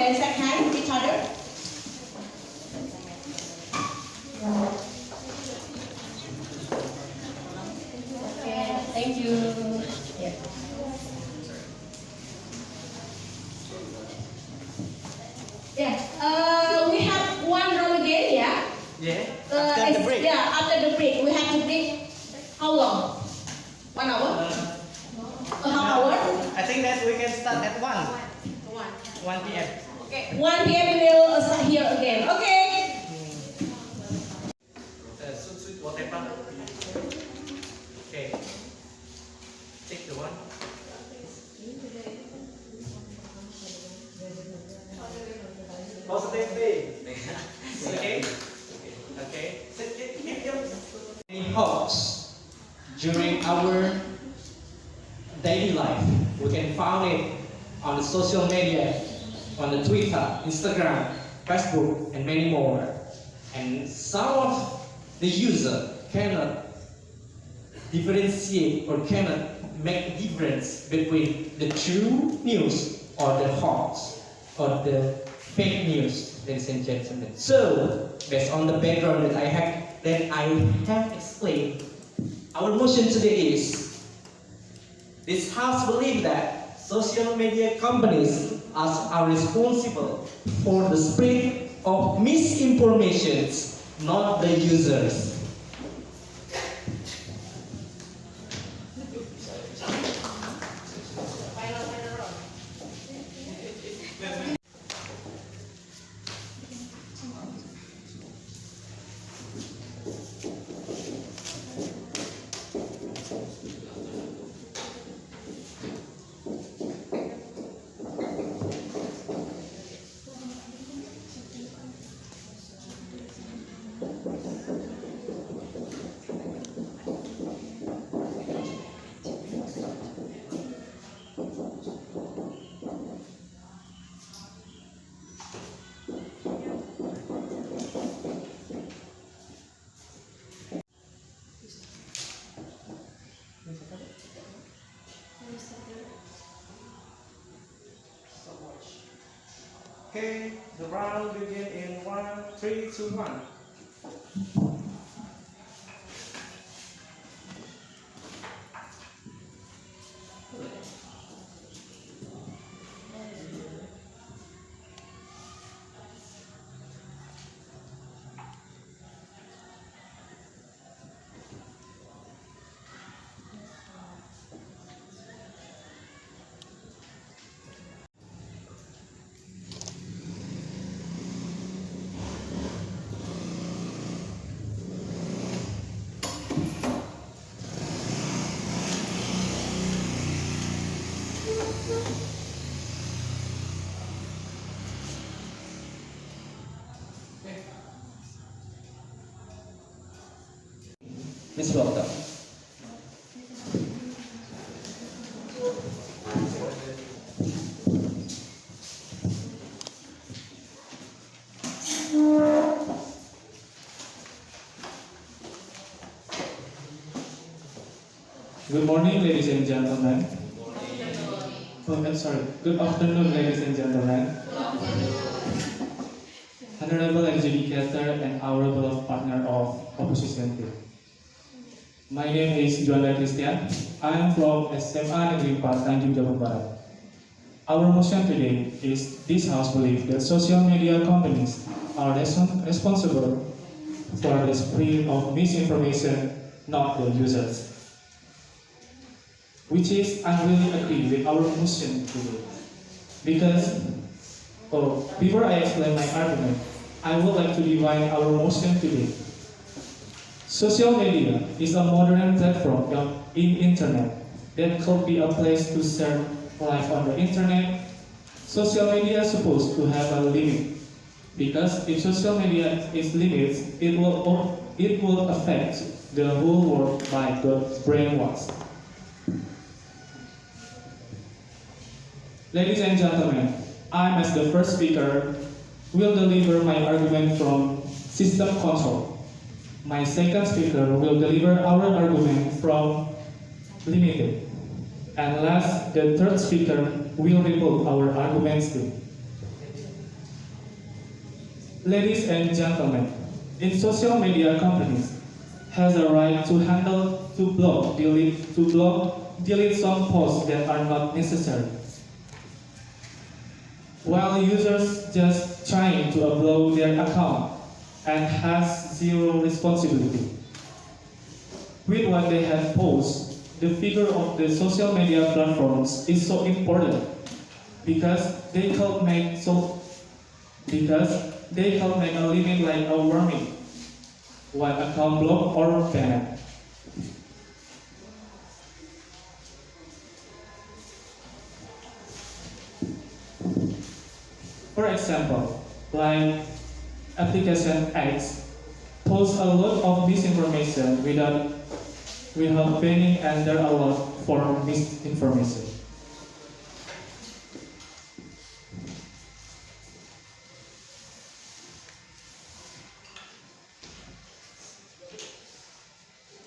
and shake hands with each other. Okay, thank you. Yeah. Yeah. We have one round again, yeah? Yeah. After the break. Yeah, after the break. We have to break how long? 1 hour? A half hour? I think that we can start at 1 p.m. Okay. 1 p.m. we will start here again. Okay. Sweet whatever. Okay. Take the one. Positive B. Okay. Okay. Any hopes during our daily life? We can find it on the social media, on the Twitter, Instagram, Facebook, and many more. And some of the user cannot differentiate or cannot make a difference between the true news or the hoax or the fake news, ladies and gentlemen. So, based on the background that I have explained, our motion today is: this House believes that social media companies are responsible for the spread of misinformation, not the users. Okay, the round begin in 1, 3, 2, 1. Miss Welcome. Good morning, ladies and gentlemen. Oh, I'm sorry. Good afternoon, ladies and gentlemen. Honorable adjudicator and our beloved partner of opposition team. My name is Juanda Christian. I am from SMA Negeri 4 Tanjung Jabung Barat. Our motion today is: this House believes that social media companies are responsible for the spread of misinformation, not the users. Which is, I really agree with our motion today. Because, before I explain my argument, I would like to define our motion today. Social media is a modern platform in internet that could be a place to share life on the internet. Social media is supposed to have a limit, because if social media is limited, it will affect the whole world by God's brainwash. Ladies and gentlemen, I, as the first speaker, will deliver my argument from system control. My second speaker will deliver our argument from limited. And last, the third speaker will rebut our arguments too. Ladies and gentlemen, in social media companies has a right to handle, to block, delete some posts that are not necessary. While users just trying to upload their account and has zero responsibility. With what they have posted, the figure of the social media platforms is so important because they help make a limit like a warning when account blocked or banned. For example, like application X posts a lot of misinformation without banning, and there are a lot for misinformation.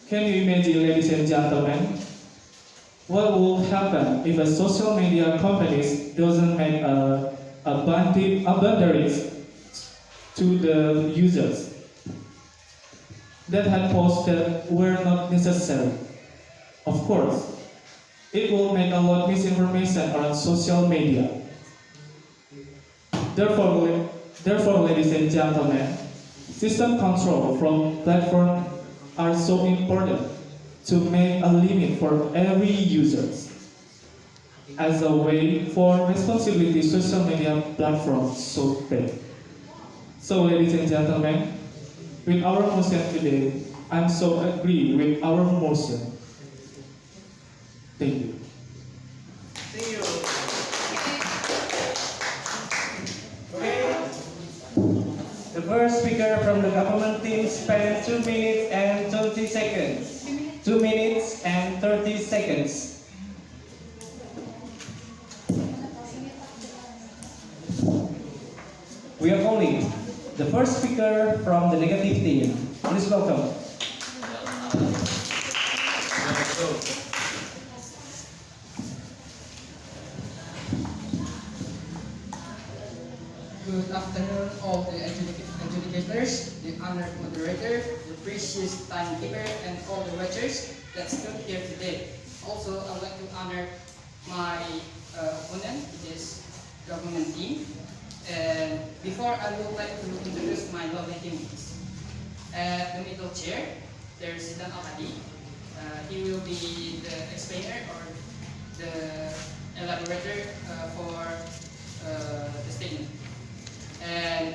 Can you imagine, ladies and gentlemen, what will happen if a social media company doesn't make a boundaries to the users that had posts that were not necessary? Of course, it will make a lot of misinformation around social media. Therefore, ladies and gentlemen, system control from platform are so important to make a limit for every user as a way for responsibility social media platforms should take. So, ladies and gentlemen, with our motion today, I'm so agree with our motion. Thank you. Thank you. Okay. The first speaker from the government team spent 2 minutes and 30 seconds. 2 minutes and 30 seconds. We are calling the first speaker from the negative team. Please welcome. Good afternoon, all the adjudicators, the honored moderator, the precious timekeeper, and all the watchers that stood here today. Also, I would like to honor my opponent, this government team. And before, I would like to introduce my lovely teammates. At the middle chair, there's Dan Alhadi. He will be the explainer or the elaborator for the statement. And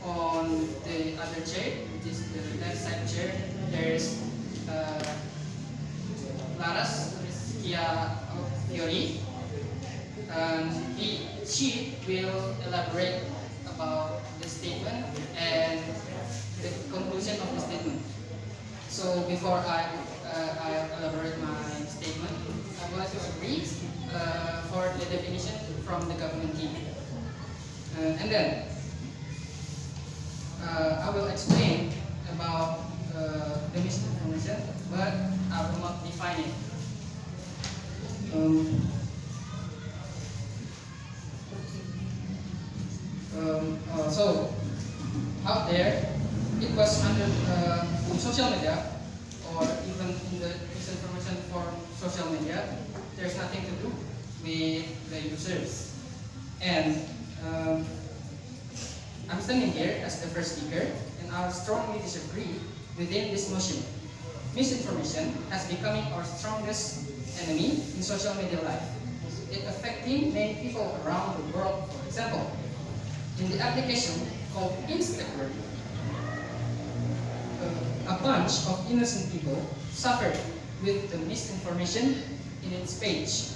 on the other chair, which is the left side chair, there's Laras Kia Fiori. She will elaborate about the statement and the conclusion of the statement. So before I elaborate my statement, I would like to agree for the definition from the government team. And then I will explain about the misinformation, but I will not define it. So out there, it was under in social media or even in the misinformation for social media, there's nothing to do with the users. And I'm standing here as the first speaker, and I strongly disagree within this motion. Misinformation has become our strongest enemy in social media life. It affecting many people around the world. For example, in the application called Instagram, a bunch of innocent people suffered with the misinformation in its page.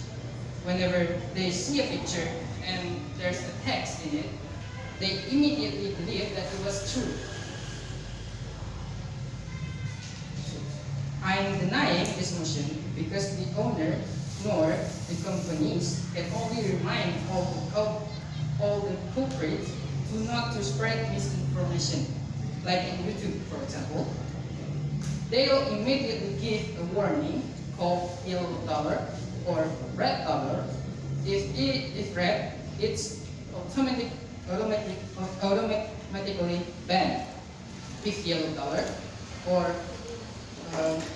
Whenever they see a picture and there's a text in it, they immediately believe that it was true. I'm denying this motion because the owner nor the companies can only remind all the culprits not to spread misinformation, like in YouTube, for example. They'll immediately give a warning called yellow dollar or red dollar. If red, it's automatically banned with yellow color, or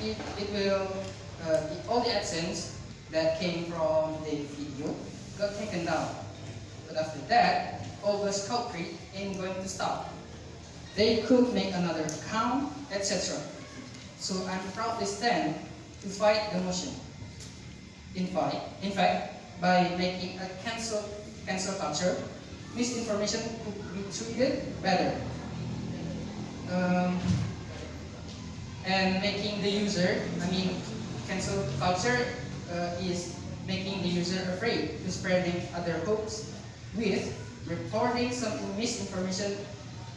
it will all the AdSense that came from the video got taken down. But after that, all those culprit ain't going to stop. They could make another account, etc. So I'm proudly stand to fight the motion. In fact, by making a cancel culture, misinformation could be treated better. And making the user, cancel culture is making the user afraid to spreading other hopes with reporting some misinformation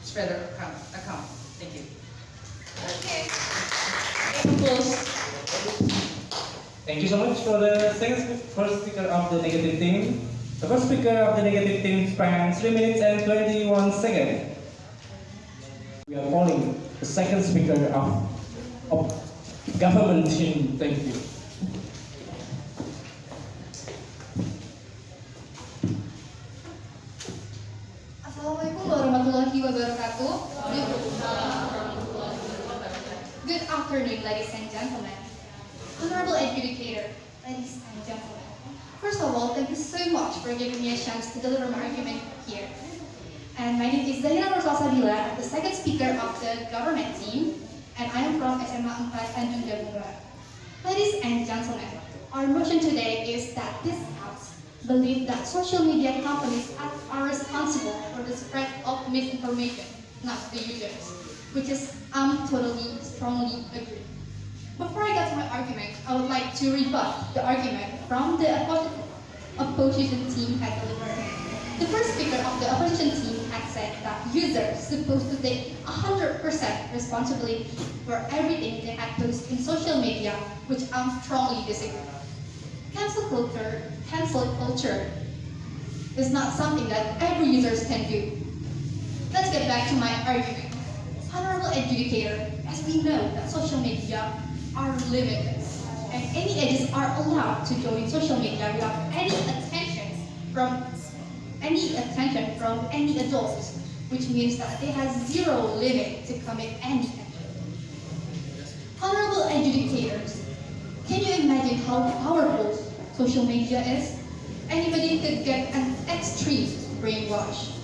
spreader account. Thank you. Okay. Close. Thank you so much for the first speaker of the negative team. The first speaker of the negative team spans 3 minutes and 21 seconds. We are calling the second speaker of government team. Thank you. Assalamualaikum warahmatullahi wabarakatuh. Good afternoon, ladies and gentlemen. Honorable adjudicator, ladies and gentlemen. First of all, thank you so much for giving me a chance to deliver my argument here. And my name is Zahira Nur Salsabila, the second speaker of the government team, and I am from SMA 4 Tanjung Jabung. Ladies and gentlemen, our motion today is that this House believe that social media companies are responsible for the spread of misinformation, not the users, which is totally strongly agree. Before I get to my argument, I would like to rebut the argument from the opposition team had delivered. The first speaker of the opposition team had said that users supposed to take 100% responsibility for everything they had posted in social media, which I strongly disagree. Cancel culture is not something that every user can do. Let's get back to my argument. Honorable adjudicator, as we know that social media are limited, and any ages are allowed to join social media without any attention from any adults, which means that they have zero limit to commit any action. Honorable adjudicators, can you imagine how powerful social media is? Anybody could get an extreme brainwash.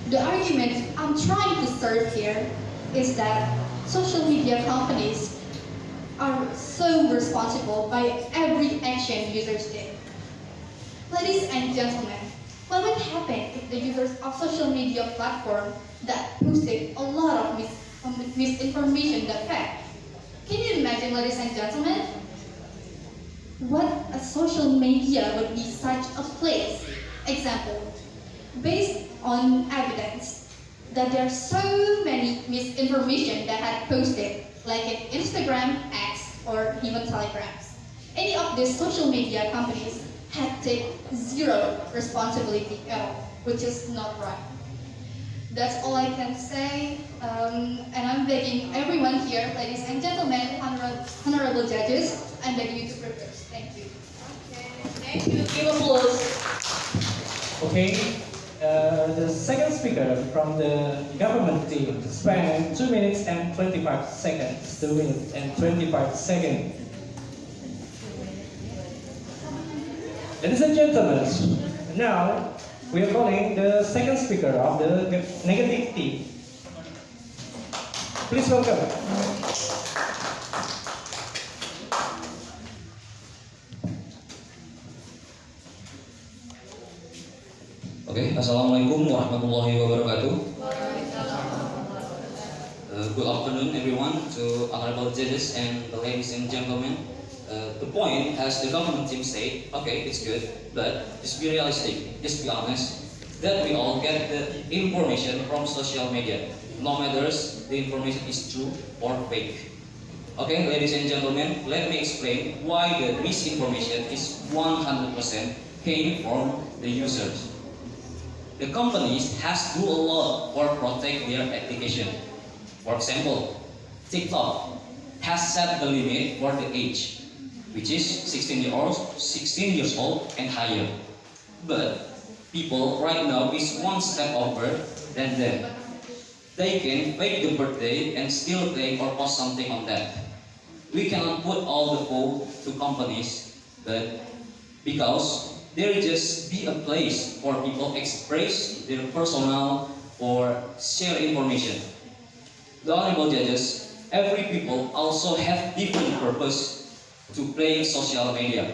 The argument I'm trying to serve here is that social media companies are so responsible by every action users did. Ladies and gentlemen, what would happen if the users of social media platform that posted a lot of misinformation that fact? Can you imagine, ladies and gentlemen? What a social media would be such a place. Example, based on evidence that there are so many misinformation that had posted, like in Instagram, X, or even Telegrams. Any of these social media companies had take zero responsibility at all, which is not right. That's all I can say, and I'm begging everyone here, ladies and gentlemen, honorable judges, I'm begging you to prepare. Thank you. Thank you. Give applause. Okay, the second speaker from the government team spent 2 minutes and 25 seconds. 2 minutes and 25 seconds. Ladies and gentlemen, now we are calling the second speaker of the negative team. Please welcome. Okay, Assalamualaikum warahmatullahi wabarakatuh. Good afternoon, everyone, to honorable judges and the ladies and gentlemen. The point, as the government team say, okay, it's good, but just be realistic, just be honest, that we all get the information from social media, no matter the information is true or fake. Okay, ladies and gentlemen, let me explain why the misinformation is 100% came from the users. The companies has to do a lot for protect their application. For example, TikTok has set the limit for the age, which is 16 years old and higher. But people right now is one step over than them. They can fake the birthday and still claim or post something on that. We cannot put all the fault to companies, but because there just be a place for people express their personal or share information. The honorable judges, every people also have different purpose to play social media.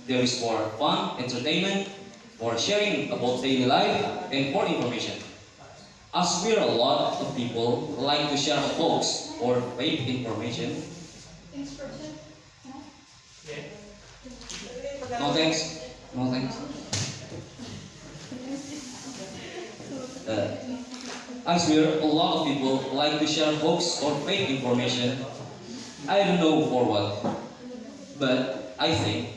There is for fun, entertainment, for sharing about daily life, and for information. As we're a lot of people like to share hoax or fake information. No thanks. No thanks. As we're a lot of people like to share hoax or fake information. I don't know for what, but I think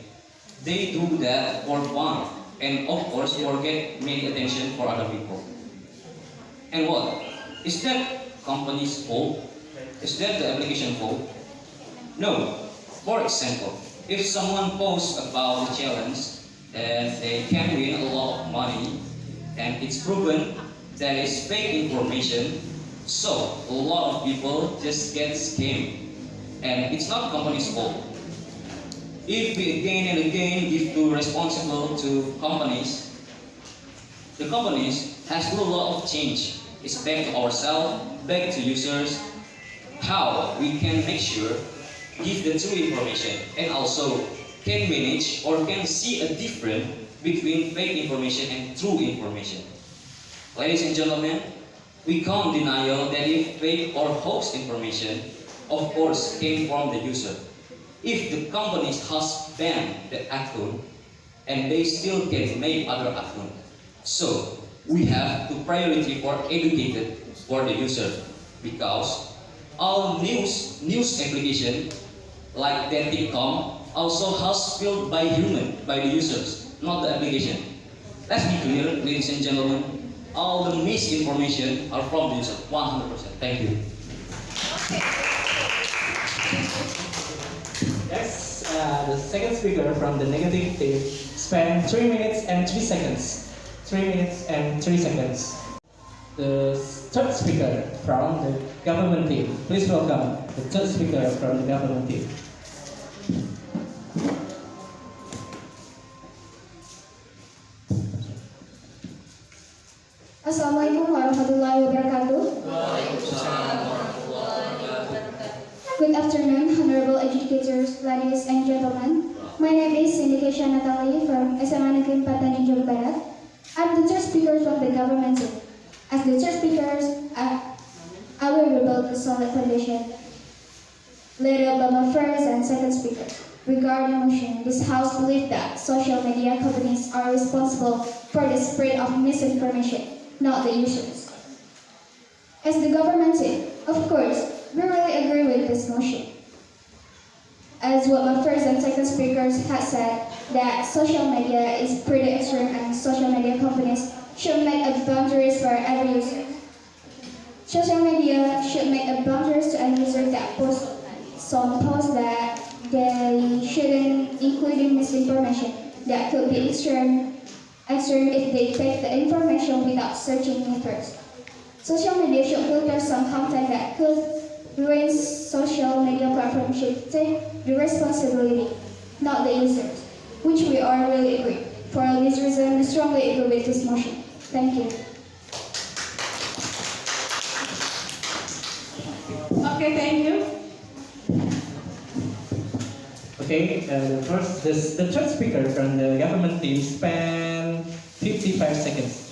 they do that for fun and of course for get many attention for other people. And what? Is that company's fault? Is that the application fault? No. For example, if someone posts about the challenge and they can win a lot of money and it's proven that is fake information, so a lot of people just get scammed. And it's not company's fault. If we again and again give to responsible to companies, the companies has to do a lot of change. It's back to ourselves, back to users, how we can make sure give the true information and also can manage or can see a difference between fake information and true information. Ladies and gentlemen, we can't deny that if fake or hoax information, of course, came from the user. If the companies has banned the account and they still can make other account. So we have to priority for educated for the user because all news application like that.com also has built by human, by the users, not the application. Let's be clear, ladies and gentlemen, all the misinformation are from the user, 100%. Thank you. Yes, the second speaker from the negative team spent 3 minutes and 3 seconds. 3 minutes and 3 seconds. The third speaker from the government team. Please welcome the third speaker from the government team. Assalamualaikum warahmatullahi wabarakatuh. Good afternoon, honorable educators, ladies and gentlemen. My name is Indikesha Natali from SMA Negeri 4 Tanjung Jabung Barat. I'm the third speaker from the government team. As the third speakers, I will rebuild a solid foundation laid out by my first and second speakers. Regarding motion, this House believes that social media companies are responsible for the spread of misinformation, not the users. As the government team, of course, we really agree with this motion. As what my first and second speakers had said, that social media is pretty extreme and social media companies should make a boundaries for every user. Social media should make a boundaries to any user that posts some posts that they shouldn't, including misinformation that could be extreme if they take the information without searching it first. Social media should filter some content that could ruin. Social media platforms should take the responsibility, not the users, which we all really agree. For this reason, we strongly agree with this motion. Thank you. Okay, thank you. Okay, the third speaker from the government team spent 55 seconds.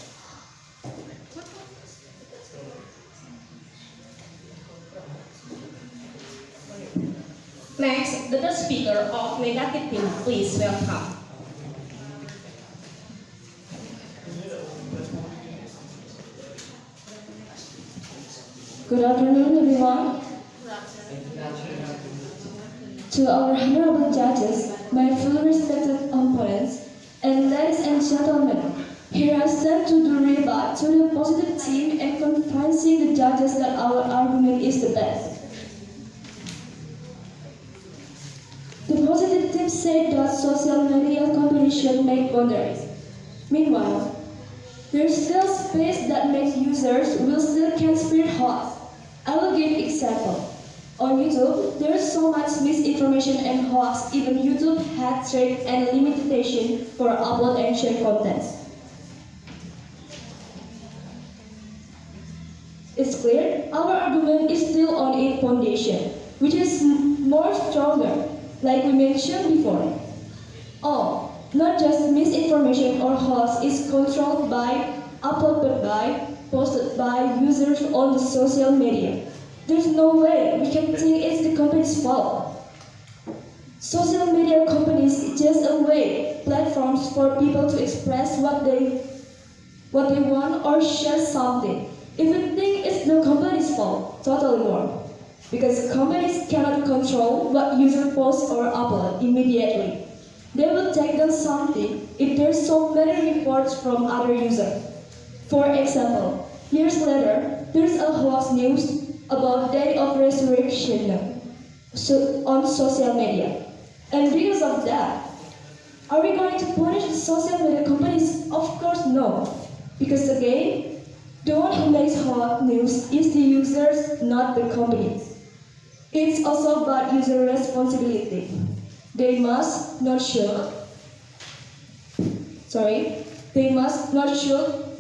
Next, the third speaker of negative team, please welcome. Good afternoon, everyone. To our honorable judges, my fully respected opponents, and ladies and gentlemen, here I stand to do rebut to the positive team and convincing the judges that our argument is the best. The positive team said that social media companies should make boundaries. Meanwhile, There's still space that makes users will still can spread hoax. I will give example. On YouTube, there is so much misinformation and hoax. Even YouTube had strict and limitation for upload and share contents. It's clear our argument is still on its foundation, which is more stronger, like we mentioned before. Oh, not just misinformation or hoax is controlled by, uploaded by, posted by users on the social media. There's no way we can think it's the company's fault. Social media companies is just a way, platforms for people to express what they want or share something. If you think it's the company's fault, totally wrong. Because companies cannot control what users post or upload immediately. They will take down something if there's so many reports from other users. For example, years later, there's a hoax news about Day of Resurrection on social media. And because of that, are we going to punish the social media companies? Of course no. Because again, the one who makes hot news is the users, not the companies. It's also about user responsibility. They must not show,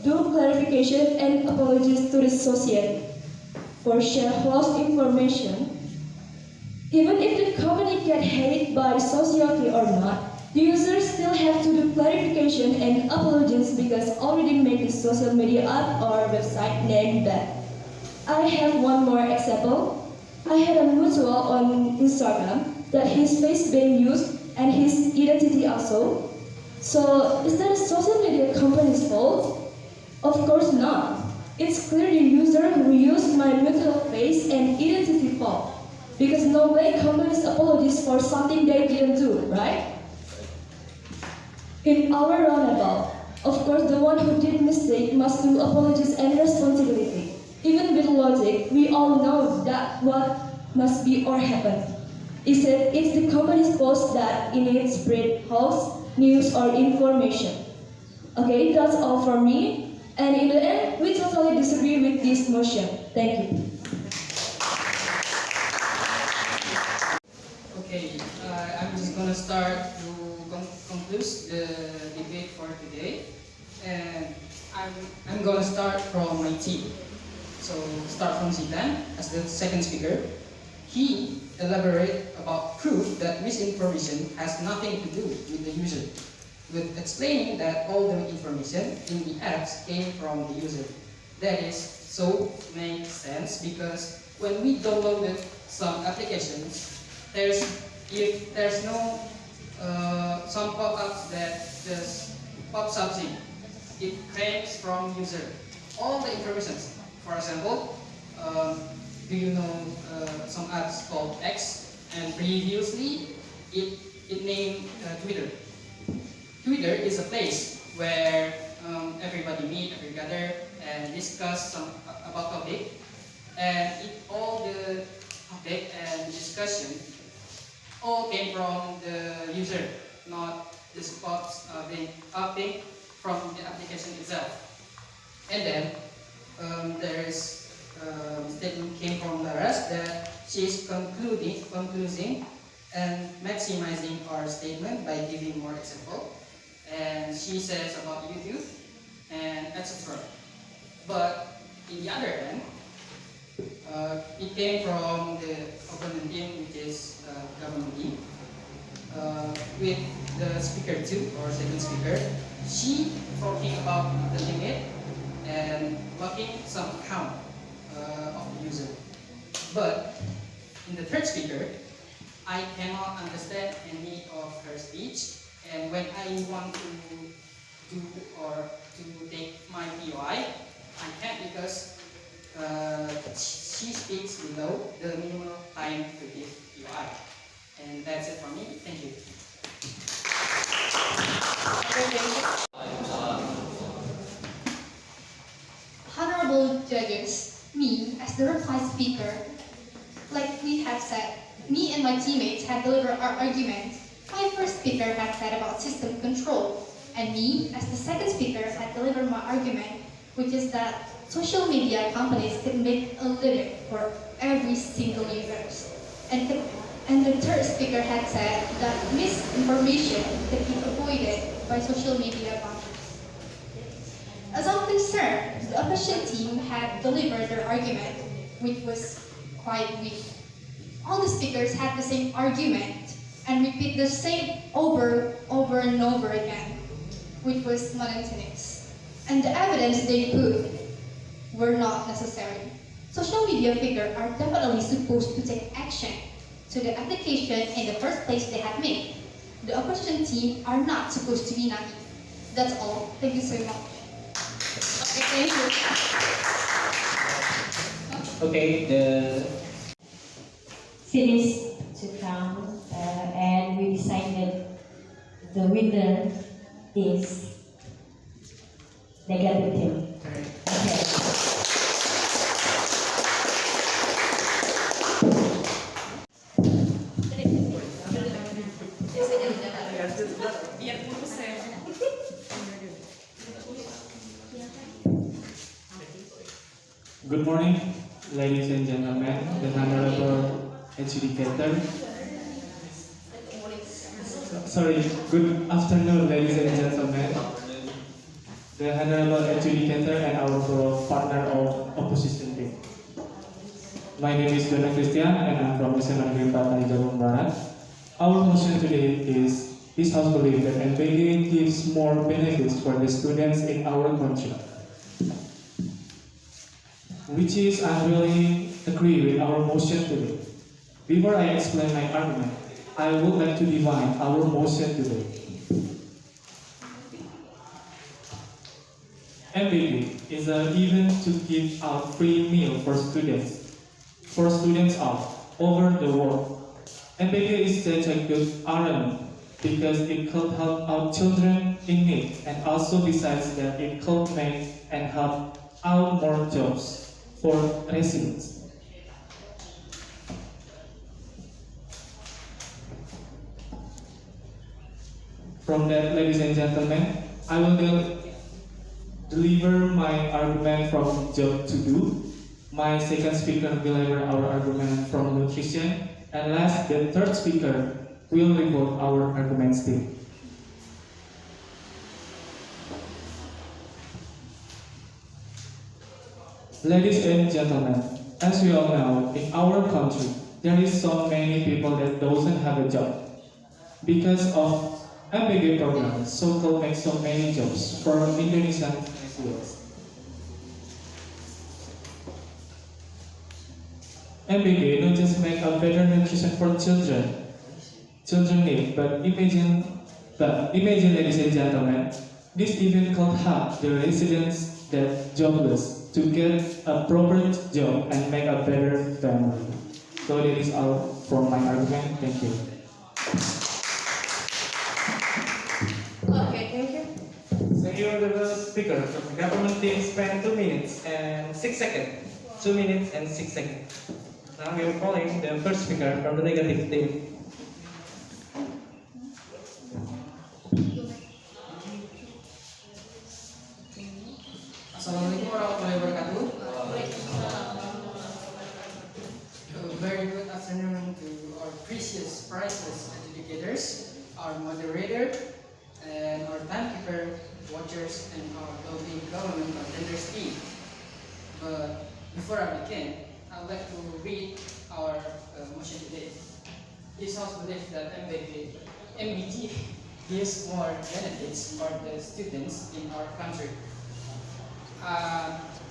do clarification and apologies to the society for share false information. Even if the company get hated by the society or not, the users still have to do clarification and apologies because already made the social media app or website named Debat. I have one more example. I had a mutual on Instagram that his face being used and his identity also. So is that a social media company's fault? Of course not. It's clear the user who used my mutual face and identity fault. Because no way companies apologize for something they didn't do, right? In our roundabout, of course the one who did mistake must do apologies and responsibility. Even with logic, we all know that what must be or happen. Except it's the company's post that in it spread hoax, news or information. Okay, that's all from me. And in the end, we totally disagree with this motion. Thank you. Okay, I'm just gonna start to conclude the debate for today, and I'm gonna start from my team. So start from Zidan as the second speaker. He elaborated about proof that misinformation has nothing to do with the user, with explaining that all the information in the apps came from the user. That is so makes sense because when we downloaded some applications, if there's no some pop-ups that just pops up in, it comes from user. All the information. For example, do you know some apps called X, and previously it named Twitter. Twitter is a place where everybody meet, gather, and discuss some about topic, and all the topic and discussion all came from the user, not the spots being upping from the application itself. And then there is statement came from Laras that she's concluding and maximizing our statement by giving more example. And she says about YouTube and etc. But in the other hand, it came from the opponent team, which is government team, with the speaker 2 or second speaker. She talking about the limit and blocking some account of the user. But in the third speaker, I cannot understand any of her speech, and when I want to do or to take my POI, I can't because she speaks below the minimum time to give POI. And that's it for me. Thank you. Honorable judges, me as the reply speaker, like we have said, me and my teammates have delivered our argument. My first speaker had said about system control, And me, as the second speaker, had delivered my argument, which is that social media companies can make a living for every single user. And the third speaker had said that misinformation can be avoided by social media companies. As I'm concerned, the opposition team had delivered their argument, which was quite weak. All the speakers had the same argument and repeat the same over and over again, which was monotonous. And the evidence they put were not necessary. Social media figures are definitely supposed to take action to the application in the first place they have made. The opposition team are not supposed to be naive. That's all. Thank you so much. Okay, thank you. Okay, the series to come, and we decided the winner is negative team. Okay. Good morning, ladies and gentlemen, the honorable adjudicator. Sorry, good afternoon, ladies and gentlemen, the honorable adjudicator and our partner of opposition team. My name is Dona Christian and I'm from SMA Negeri 4 Jawa Barat. Our motion today is this House believes that MBG gives more benefits for the students in our country, which is I really agree with our motion today. Before I explain my argument, I would like to define our motion today. MBG is an event to give out free meal for students all over the world. MBG is such a good arrangement because it could help our children in need, and also besides that it could make and help out more jobs for residents. From that, ladies and gentlemen, I will deliver my argument from job to do. My second speaker will deliver our argument from nutrition, and last, the third speaker will report our argument still. Ladies and gentlemen, as we all know, in our country, there is so many people that doesn't have a job. Because of MBG program, so-called make so many jobs for Indonesian residents. MBG not just make a better nutrition for children need, but imagine, ladies and gentlemen, this even could help the residents that jobless to get a proper job and make a better family. So that is all from my argument. Thank you. Okay, thank you. So here the speaker from the government team spent 2 minutes and 6 seconds. 2 minutes and 6 seconds. Now we are calling the first speaker from the negative team. Assalamualaikum warahmatullahi wabarakatuh. A very good afternoon to our precious, priceless educators, our moderator, and our timekeeper, watchers, and our lovely government attenders team. But before I begin, I'd like to read our motion today. This House believes that MBG gives more benefits for the students in our country.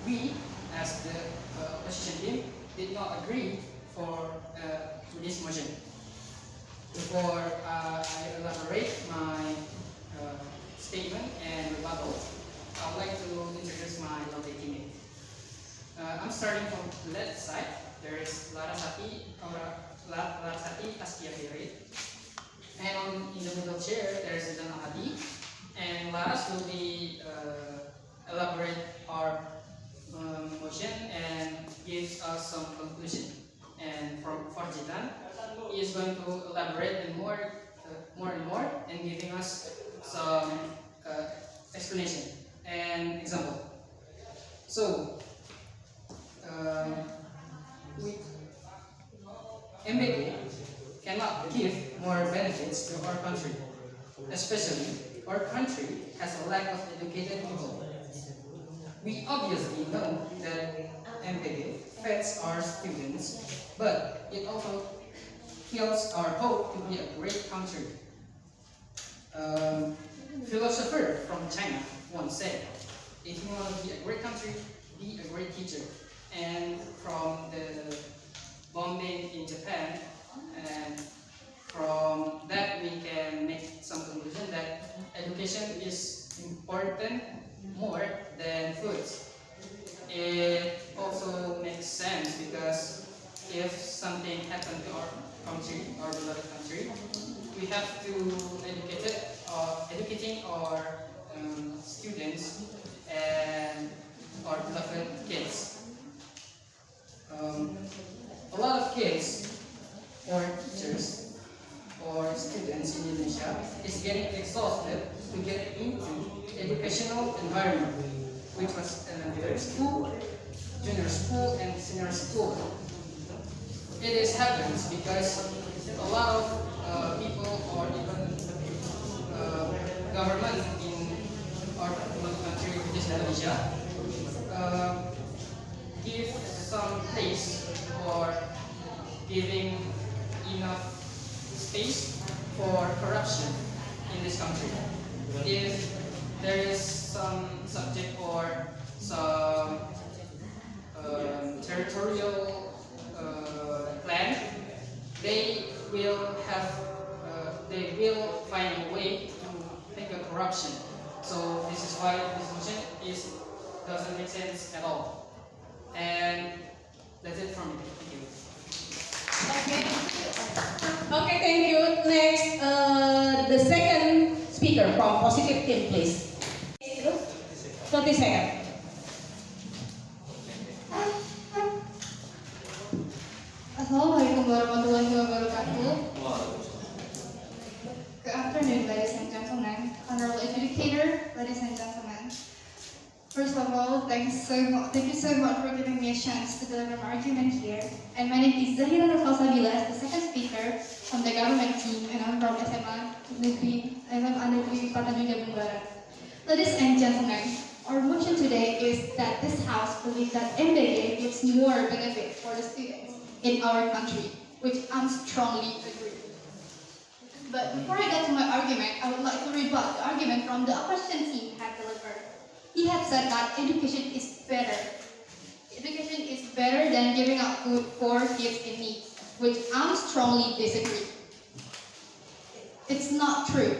We, as the opposition team, did not agree to this motion. Before I elaborate my statement and rebuttal, I would like to introduce my lovely teammate. I'm starting from the left side. There is Larasati Askiafiri. And in the middle chair, there is Dana Hadi. And Laras will be elaborate our motion and gives us some conclusion. And for Jitan, he is going to elaborate and more and giving us some explanation and example. So, we MBA cannot give more benefits to our country, especially our country has a lack of educated people. We obviously know that MBA fits our students, but it also kills our hope to be a great country. Philosopher from China once said, if you want to be a great country, be a great teacher. And from the bombing in Japan, and from that we can make some conclusion that education is important more than foods. It also makes sense because if something happened to our country, our beloved country, we have to educating our students and our beloved kids. A lot of kids or teachers or students in Indonesia is getting exhausted to get into educational environment, which was elementary school, junior school, and senior school. It is happens because a lot of people or even government in our country, which is Indonesia, give some place for giving enough space for corruption in this country. If there is some subject or some territorial plan, they will find a way to make a corruption. So this is why this motion doesn't make sense at all. And that's it from me. Thank you. Okay. Okay, thank you. Next, the second speaker from Positive Team, please. 30 seconds. Assalamualaikum warahmatullahi wabarakatuh. Good afternoon, ladies and gentlemen, honorable educator, ladies and gentlemen. First of all, thank you so much for giving me a chance to deliver my argument here. And my name is Zahira Nurfalsabila, the second speaker from the government team, and I'm from SMA Negeri Tanjung Jabung Barat. Ladies and gentlemen, our motion today is that this House believes that MBA gives more benefit for the students in our country, which I strongly agree. But before I get to my argument, I would like to rebut the argument from the opposition team had delivered. He had said that education is better. Education is better than giving out food for kids in need, which I strongly disagree. It's not true.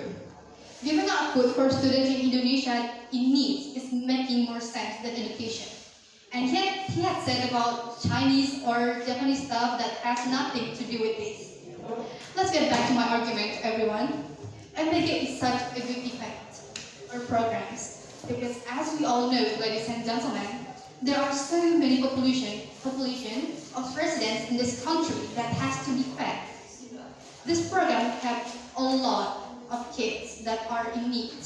Giving out food for students in Indonesia in need is making more sense than education. And yet he had said about Chinese or Japanese stuff that has nothing to do with this. Let's get back to my argument, everyone. MBA is such a good effect or programs. Because as we all know, ladies and gentlemen, there are so many population of residents in this country that has to be fed. This program has a lot of kids that are in need,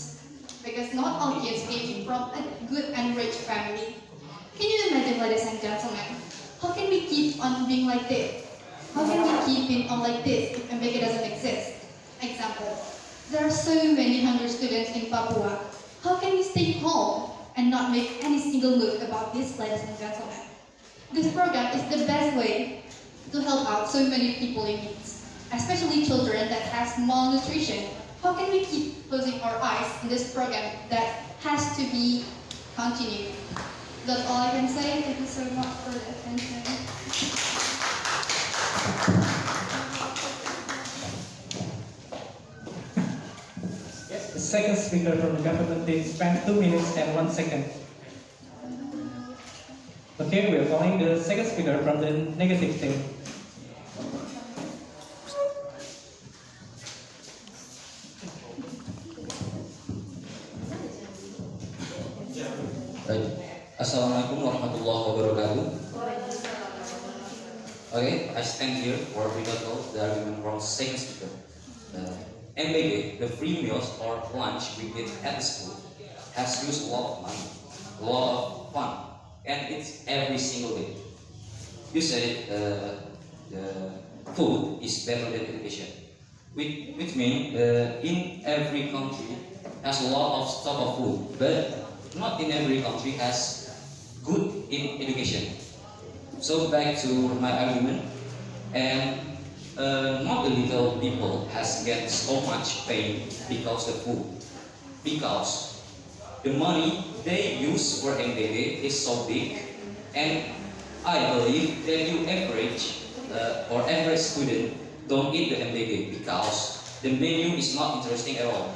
because not all kids came from a good and rich family. Can you imagine, ladies and gentlemen, how can we keep on being like this? How can we keep it on like this if MBA doesn't exist? Example, there are so many hungry students in Papua. How can we stay home and not make any single move about this, ladies and gentlemen? This program is the best way to help out so many people in need, especially children that has malnutrition. How can we keep closing our eyes in this program that has to be continued? That's all I can say. Thank you so much for the attention. The second speaker from the government team spent 2 minutes and 1 second. Okay, we are calling the second speaker from the negative team. Right. Assalamualaikum warahmatullahi wabarakatuh. Okay, I stand here for rebuttal the argument from second speaker. MBG, the free meals or lunch we get at the school, has used a lot of money, a lot of fun, and it's every single day. You said the food is better than education, which means in every country has a lot of stock of food, but not in every country has good in education. So back to my argument, and not the little people has get so much pain because the food, because the money they use for MBG is so big, and I believe that you average or average student don't eat the MBG because the menu is not interesting at all.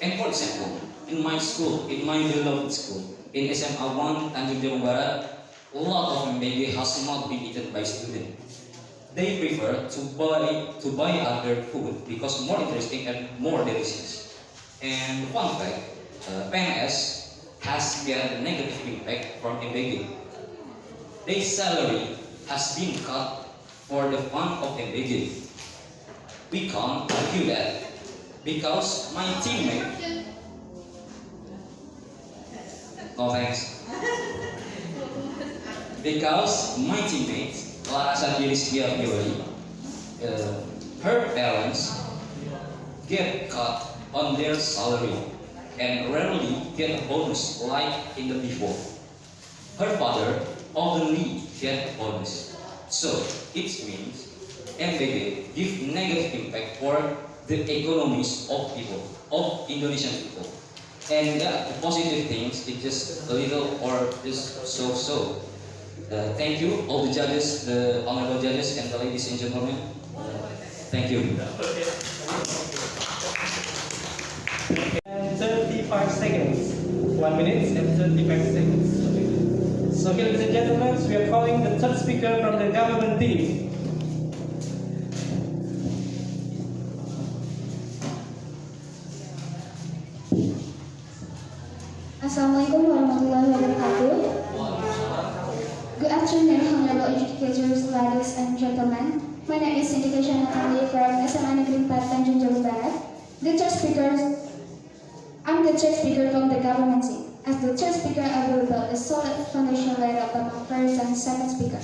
And for example, in my school, in my beloved school, in SMA 1 Tanjung Jabung Barat, a lot of MBG has not been eaten by students. They prefer to buy other food because more interesting and more delicious. And fun fact, PNS has get a negative impact from MBG. Their salary has been cut for the fun of MBG. We can't argue that because my teammate. No thanks. Because my teammate Clara Sandiriskia Fiori, her parents get cut on their salary and rarely get a bonus like in the before. Her father only get a bonus. So it means MBG give negative impact for the economies of people, of Indonesian people. And yeah, the positive things is just a little or just so. Thank you, all the judges, the honorable judges, and the ladies and gentlemen. Thank you. And 35 seconds. 1 minute and 35 seconds. So, ladies and gentlemen, we are calling the third speaker from the government team. Assalamualaikum warahmatullahi wabarakatuh. Good afternoon, honorable educators, ladies and gentlemen. My name is Indication Natalie from SMA Negeri 4 Tanjung Jabung Barat. I'm the third speaker from the government team. As the third speaker, I will build a solid foundation laid up by my first and second speaker.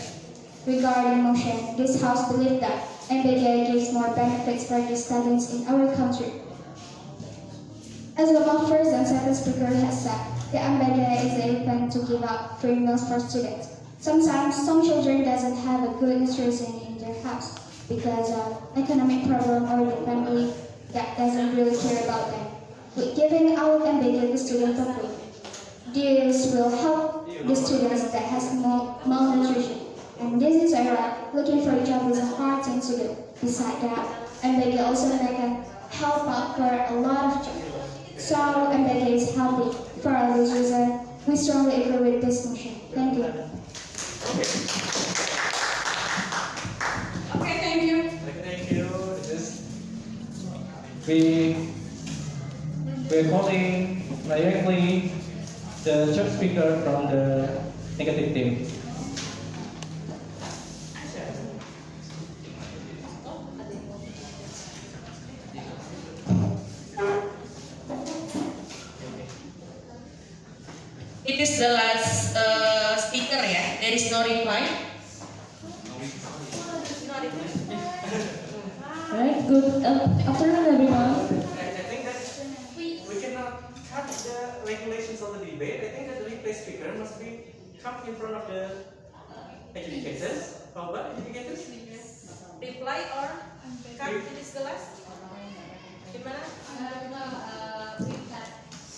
Regarding motion, this House believes that MBG gives more benefits for the students in our country. As the first and second speaker has said, the MBG is a plan to give out free meals for students. Sometimes some children doesn't have a good nutrition in their house because of economic problem or the family that doesn't really care about them. With giving out MBG to students for free, this will help the students that has malnutrition. And this is alright. Looking for a job is a hard thing to do. Besides that, MBG also can help out for a lot of jobs. So MBG is helping. For all this reason, we strongly agree with this motion. Thank you. Okay, thank you. Thank you. We're calling directly the third speaker from the negative team. It is the last speaker, yeah. There is no reply. Alright, good afternoon everyone. I think that we cannot cut the regulations of the debate. I think that the replay speaker must be come in front of the educators. How about educators? Reply or cut? It is the last. Gimana?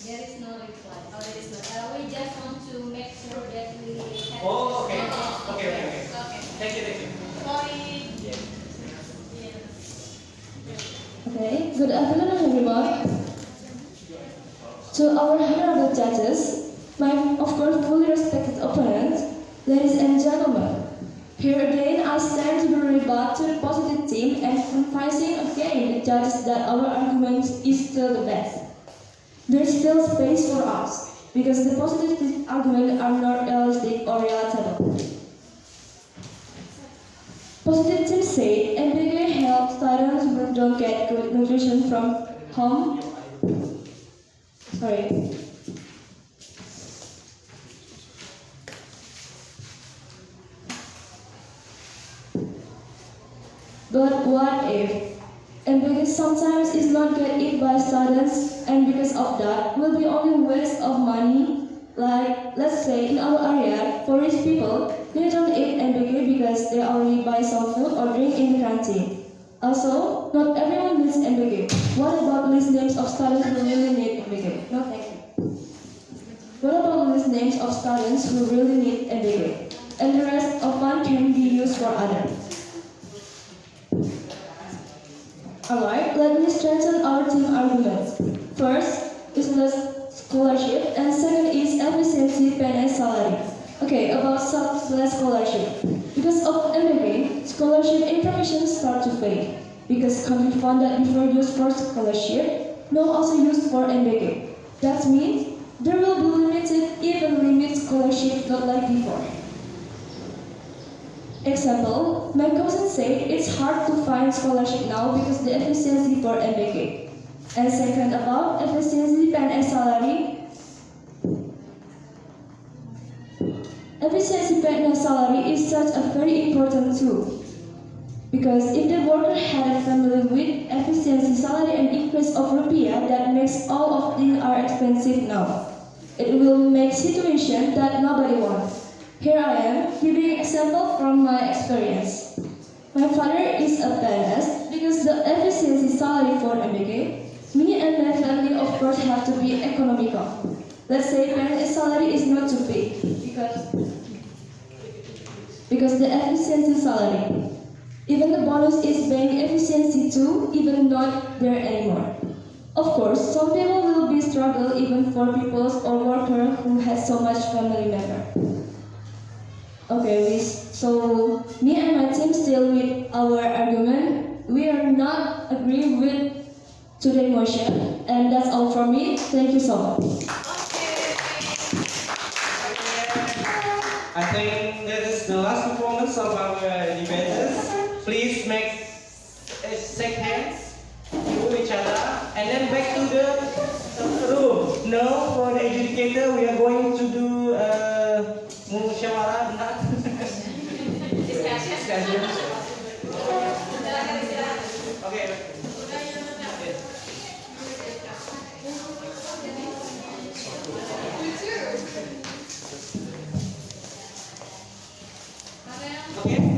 There is no reply. Oh, there is no. We just want to make sure that we have. Oh, okay. Okay. Okay. Thank you. Sorry. Okay, good afternoon everyone. To our honorable judges, my of course fully respected opponents, ladies and gentlemen, here again I stand to rebut to the positive team and emphasizing again the judges that our argument is still the best. There is still space for us because the positive arguments are not realistic or relatable. Positive team say MBK helps students who don't get good nutrition from home. Sorry. But what if MBK sometimes is not get eaten by students, and because of that will be only waste of money? Like, let's say in our area, for rich people, they don't eat MBK because they already buy some food or drink in the canteen. Also, not everyone needs MBK. What about list names of students who really need MBK? No, thank you. What about list names of students who really need MBK? And the rest of one can be used for others. Alright, let me strengthen our team arguments. First is the scholarship, and second is efficiency, pen, and salary. Okay, about scholarship. Because of MBK, scholarship information start to fade. Because country fund that before used for scholarship, now also used for MBK. That means there will be limited, even limit scholarship, not like before. Example, my cousin said it's hard to find scholarship now because the efficiency for MBK. And second about efficiency, pen, and salary. Efficiency, pen, and salary is such a very important tool. Because if the worker had a family with efficiency, salary, and increase of rupiah, that makes all of things are expensive now. It will make situation that nobody wants. Here I am, giving example from my experience. My father is a PNS because the efficiency salary for MBK, me and my family of course have to be economical. Let's say PNS salary is not too big because the efficiency salary. Even the bonus is paying efficiency too, even not there anymore. Of course, some people will be struggle even for people or workers who has so much family member. Okay, so me and my team still with our argument. We are not agree with today's motion, and that's all from me. Thank you so much. I think that is the last performance of our debaters. Please make shake hands to each other and then back to the room. Now for the adjudicator, we are going to do musyawarah, benar? Discussion. Okay. Okay.